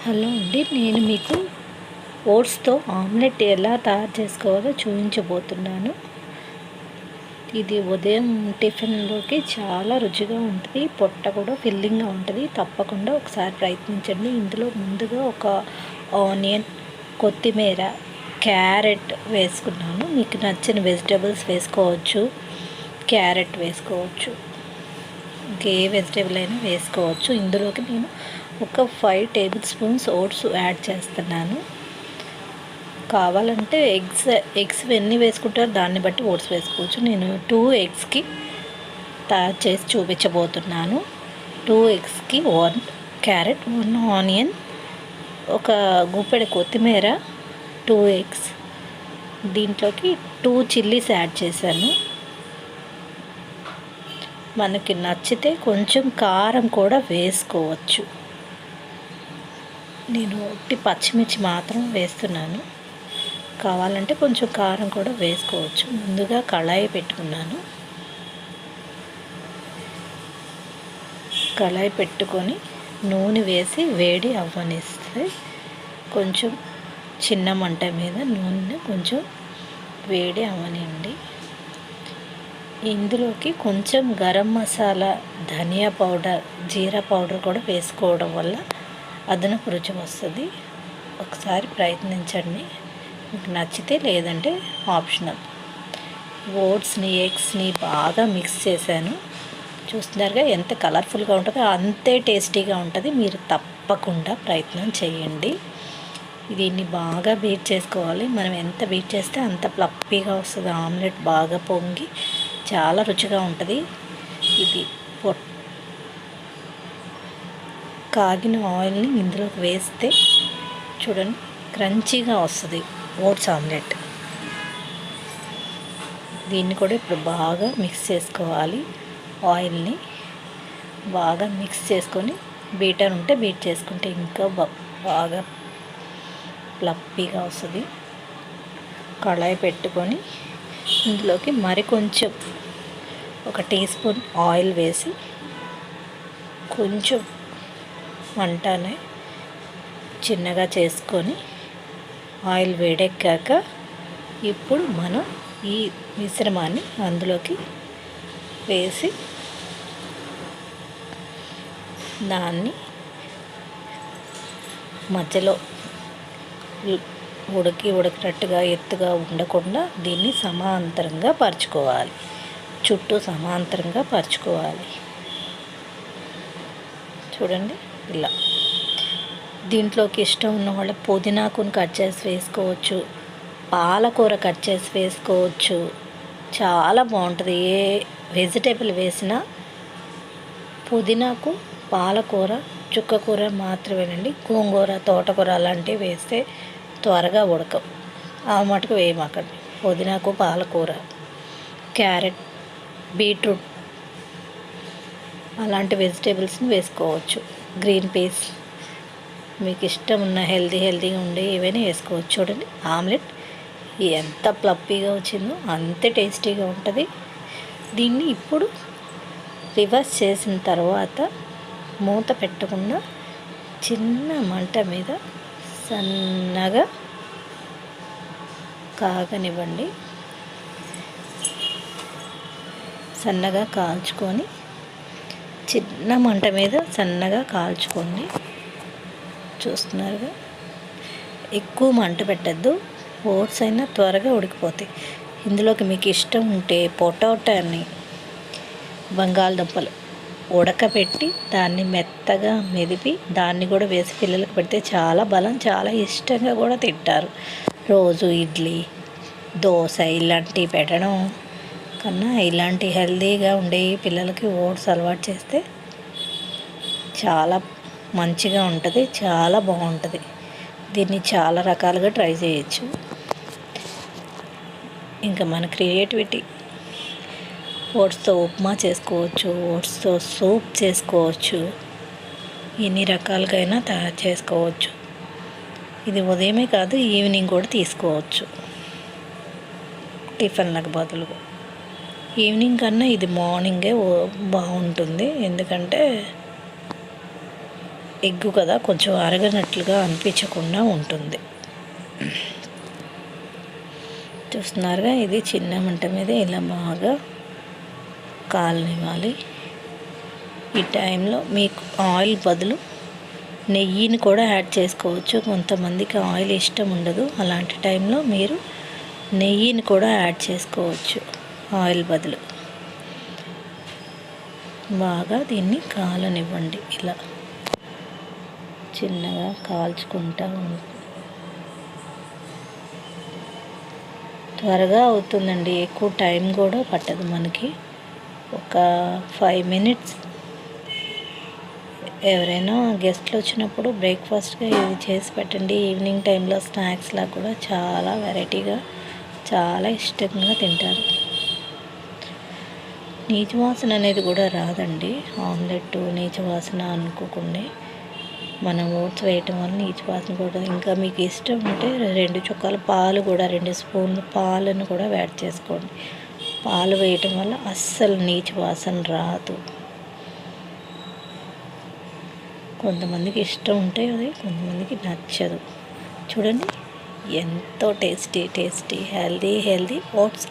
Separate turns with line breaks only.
Hello అండి, నేను మీకు ఓట్స్తో ఆమ్లెట్ ఎలా తయారు చేసుకోవాలో చూపించబోతున్నాను. ఇది ఉదయం టిఫిన్లోకి చాలా రుచిగా ఉంటుంది, పొట్ట కూడా ఫిల్లింగ్గా ఉంటుంది. తప్పకుండా ఒకసారి ప్రయత్నించండి. ఇందులో ముందుగా ఒక ఆనియన్, కొత్తిమీర, క్యారెట్ వేసుకున్నాను. మీకు నచ్చిన వెజిటేబుల్స్ వేసుకోవచ్చు, క్యారెట్ వేసుకోవచ్చు, ఇంకే వెజిటేబుల్ అయినా వేసుకోవచ్చు. ఇందులోకి నేను ఒక 5 టేబుల్ స్పూన్స్ ఓట్స్ యాడ్ చేస్తున్నాను. కావాలంటే ఎగ్స్ ఎన్ని వేసుకుంటారో దాన్ని బట్టి ఓట్స్ వేసుకోవచ్చు. నేను 2 ఎగ్స్కి తయారు చేసి చూపించబోతున్నాను. 2 ఎగ్స్కి 1 క్యారెట్, 1 ఆనియన్, ఒక గుప్పెడు కొత్తిమీర, 2 ఎగ్స్, దీంట్లోకి 2 చిల్లీస్ యాడ్ చేశాను. మనకి నచ్చితే కొంచెం కారం కూడా వేసుకోవచ్చు. నేను ఉట్టి పచ్చిమిర్చి మాత్రం వేస్తున్నాను. కావాలంటే కొంచెం కారం కూడా వేసుకోవచ్చు. ముందుగా కళాయి పెట్టుకున్నాను. కళాయి పెట్టుకొని నూనె వేసి వేడి అవ్వనిస్తే కొంచెం చిన్న మంట మీద నూనె కొంచెం వేడి అవ్వనివ్వండి. ఇందులోకి కొంచెం గరం మసాలా, ధనియా పౌడర్, జీరా పౌడర్ కూడా వేసుకోవడం వల్ల అదనపు రుచి వస్తుంది. ఒకసారి ప్రయత్నించండి, మీకు నచ్చితే, లేదంటే ఆప్షనల్. ఓట్స్ని, ఎగ్స్ని బాగా మిక్స్ చేశాను. చూస్తున్నారుగా ఎంత కలర్ఫుల్గా ఉంటుందో, అంతే టేస్టీగా ఉంటుంది. మీరు తప్పకుండా ప్రయత్నం చేయండి. దీన్ని బాగా బీట్ చేసుకోవాలి. మనం ఎంత బీట్ చేస్తే అంత ఫ్లఫీగా వస్తుంది. ఆమ్లెట్ బాగా పొంగి చాలా రుచిగా ఉంటుంది. ఇది కాగిన ఆయిల్ని ఇందులోకి వేస్తే చూడండి, క్రంచీగా వస్తుంది ఓట్స్ ఆమ్లెట్. దీన్ని కూడా ఇప్పుడు బాగా మిక్స్ చేసుకోవాలి. ఆయిల్ని బాగా మిక్స్ చేసుకొని, బీటర్ ఉంటే బీట్ చేసుకుంటే ఇంకా బాగా ఫ్లఫీగా వస్తుంది. కళాయి పెట్టుకొని ఇందులోకి కొంచెం ఒక టీ స్పూన్ ఆయిల్ వేసి కొంచెం మంటనే చిన్నగా చేసుకొని, ఆయిల్ వేడెక్కాక ఇప్పుడు మనం ఈ మిశ్రమాన్ని అందులోకి వేసి దాన్ని మధ్యలో ఉడికినట్టుగా ఎత్తుగా ఉండకుండా దీన్ని సమాంతరంగా పరుచుకోవాలి. చుట్టూ సమాంతరంగా పరుచుకోవాలి. చూడండి ఇలా. దీంట్లోకి ఇష్టం ఉన్న వాళ్ళు పుదీనాకుని కట్ చేసి వేసుకోవచ్చు, పాలకూర కట్ చేసి వేసుకోవచ్చు. చాలా బాగుంటుంది. ఏ వెజిటేబుల్ వేసినా పుదీనాకు, పాలకూర, చుక్కకూర మాత్రమేనండి. గోంగూర, తోటకూర అలాంటివి వేస్తే త్వరగా ఉడకవు. ఆ మటుకు వేయమాకండి. పుదీనాకు, పాలకూర, క్యారెట్, బీట్రూట్ అలాంటి వెజిటేబుల్స్ని వేసుకోవచ్చు. గ్రీన్ పీస్, మీకు ఇష్టం ఉన్న హెల్తీగా ఉండే ఏవైనా వేసుకోవచ్చు. చూడండి ఆమ్లెట్ ఎంత ఫ్లఫీగా వచ్చిందో అంతే టేస్టీగా ఉంటుంది. దీన్ని ఇప్పుడు రివర్స్ చేసిన తర్వాత మూత పెట్టకుండా చిన్న మంట మీద సన్నగా కాగనివ్వండి. సన్నగా కాల్చుకొని, చిన్న మంట మీద సన్నగా కాల్చుకోండి. చూస్తున్నారుగా, ఎక్కువ మంట పెట్టద్దు. ఓట్స్ అయినా త్వరగా ఉడికిపోతాయి. ఇందులోకి మీకు ఇష్టం ఉంటే పొటాటోని, బంగాళదుంపలు ఉడకబెట్టి దాన్ని మెత్తగా మెదిపి దాన్ని కూడా వేసి పిల్లలకు పెడితే చాలా బలం, చాలా ఇష్టంగా కూడా తింటారు. రోజు ఇడ్లీ, దోశ ఇలాంటివి పెట్టడం కన్నా ఇలాంటి హెల్తీగా ఉండే పిల్లలకి ఓట్స్ అలవాటు చేస్తే చాలా మంచిగా ఉంటుంది, చాలా బాగుంటుంది. దీన్ని చాలా రకాలుగా ట్రై చేయొచ్చు. ఇంకా మన క్రియేటివిటీ. ఓట్స్తో ఉప్మా చేసుకోవచ్చు, ఓట్స్తో సూప్ చేసుకోవచ్చు, ఎన్ని రకాలుగా తయారు చేసుకోవచ్చు. ఇది ఉదయమే కాదు, ఈవినింగ్ కూడా తీసుకోవచ్చు టిఫిన్లకు బదులుగా. ఈవినింగ్ కన్నా ఇది మార్నింగే బాగుంటుంది. ఎందుకంటే ఎగ్గు కదా, కొంచెం అరగనట్లుగా అనిపించకుండా ఉంటుంది. చూస్తున్నారుగా, ఇది చిన్న మంట మీద ఇలా బాగా కాలనివ్వాలి. ఈ టైంలో మీకు ఆయిల్ బదులు నెయ్యిని కూడా యాడ్ చేసుకోవచ్చు. కొంతమందికి ఆయిల్ ఇష్టం ఉండదు, అలాంటి టైంలో మీరు నెయ్యిని కూడా యాడ్ చేసుకోవచ్చు ఆయిల్ బదులు. బాగా దీన్ని కాలనివ్వండి. ఇలా చిన్నగా కాల్చుకుంటూ త్వరగా అవుతుందండి, ఎక్కువ టైం కూడా పట్టదు మనకి. ఒక 5 మినిట్స్. ఎవరైనా గెస్ట్లు వచ్చినప్పుడు బ్రేక్ఫాస్ట్గా ఇది చేసి పెట్టండి. ఈవినింగ్ టైంలో స్నాక్స్లా కూడా చాలా వెరైటీగా, చాలా ఇష్టంగా తింటారు. నీచు వాసన అనేది కూడా రాదండి. ఆమ్లెట్ నీచు వాసన అనుకోకుండా మనం ఓట్స్ వేయటం వల్ల నీచు వాసన కూడా. ఇంకా మీకు ఇష్టం ఉంటే 2 చుక్కల పాలు కూడా, 2 స్పూన్ల పాలను కూడా యాడ్ చేసుకోండి. పాలు వేయటం వల్ల అస్సలు నీచు వాసన రాదు. కొంతమందికి ఇష్టం ఉంటే అది, కొంతమందికి నచ్చదు. చూడండి, ఎంతో టేస్టీ హెల్దీ ఓట్స్